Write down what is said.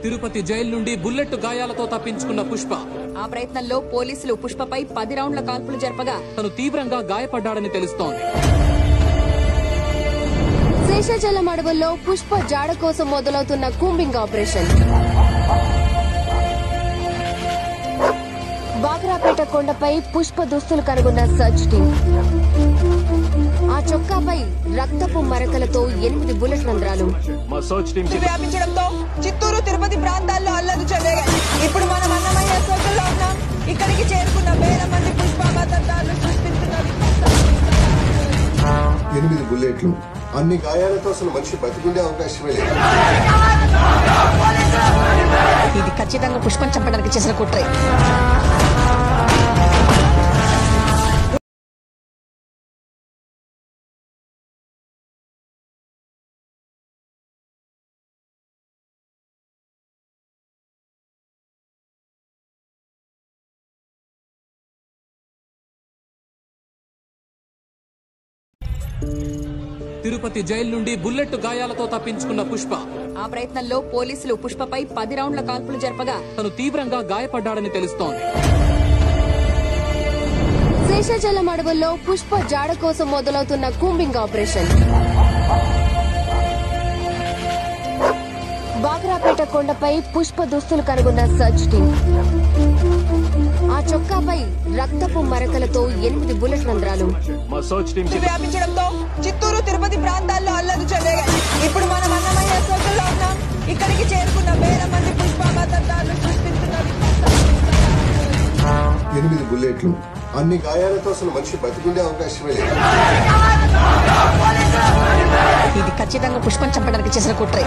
Tirupati jail నుండి bullet గాయాలతో తప్పించుకున్న పుష్ప. ఆ ప్రయత్నంలో పోలీసులు పుష్పపై 10 రౌండ్ల కాల్పులు జరపగా తను తీవ్రంగా గాయపడ్డాడని తెలుస్తోంది. శేషాచలం అడవుల్లో పుష్ప జాడ కోసం మొదలవుతున్న కూంబింగ్ ఆపరేషన్. బాగ్రాపేట కొండపై పుష్ప దుస్తులు కనుగొన్న సర్చ్ టీం. ఆ చొక్కాపై రక్తపు మరకలతో 8 బుల్లెట్ రంధ్రాలు. వ్యాపించడంతో చిత్తూరు తిరుపతి ప్రాంతాల్లో అల్లర్లు చెలరేగాయి. ఇప్పుడు మనం అన్నమయ్య సర్కిల్లో ఉన్నాం. ఇక్కడికి చేరుకున్న వేల మంది పుష్ప మద్దతుదారులు సృష్టిస్తున్నారు. 8 బుల్లెట్లు, అన్ని గాయాలతో అసలు మనిషి బతికుండే అవకాశమే లేదు. ఇది ఖచ్చితంగా పుష్పం చంపడానికి చేసిన కుట్రే. తిరుపతి జైలు నుండి బుల్లెట్ గాయాలతో తప్పించుకున్న పుష్ప. ఆ ప్రయత్నంలో పోలీసులు పుష్పపై 10 రౌండ్ల కాల్పులు జరపగా తను తీవ్రంగా గాయపడ్డాడని తెలుస్తోంది. శేషాచలం అడవుల్లో పుష్ప జాడ కోసం మొదలవుతున్న కూంబింగ్ ఆపరేషన్. బాగ్రాపేట కొండపై పుష్ప దుస్తులు కనుగొన్న సర్చ్ టీం. ఆ చొక్కాపై రక్తపు మరకలతో 8 బుల్లెట్ రంధ్రాలు. వ్యాపించడంతో చిత్తూరు తిరుపతి ప్రాంతాల్లో అల్లర్లు చెలరేగాయి. ఇప్పుడు మనం అన్నమయ్య సర్కిల్లో ఉన్నాం. ఇక్కడికి చేరుకున్న వేల మంది పుష్ప మద్దతుదారులు సృష్టిస్తున్నారు. 8 బుల్లెట్లు, అన్ని గాయాలతో అసలు మనిషి బతికుండే అవకాశమే లేదు. ఇది ఖచ్చితంగా పుష్పం చంపడానికి చేసిన కుట్రే.